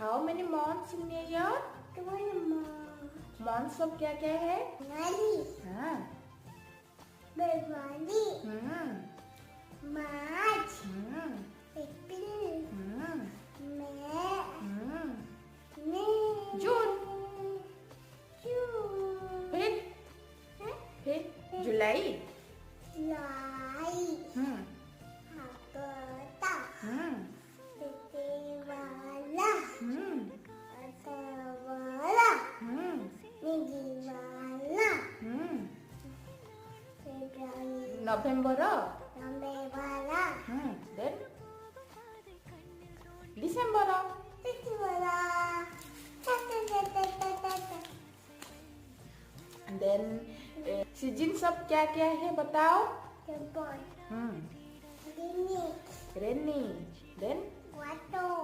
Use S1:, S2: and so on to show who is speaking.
S1: How many months in a year?
S2: 12 months.
S1: Months सब क्या क्या है?
S2: January,
S1: हाँ.
S2: February, March, April, May,
S1: June.
S2: June,
S1: फिर July.
S2: July, August, September, October, November, February,
S1: November.
S2: November,
S1: Then December. And then season सब क्या क्या है बताओ?
S2: September,
S1: Rainy. Then
S2: Autumn,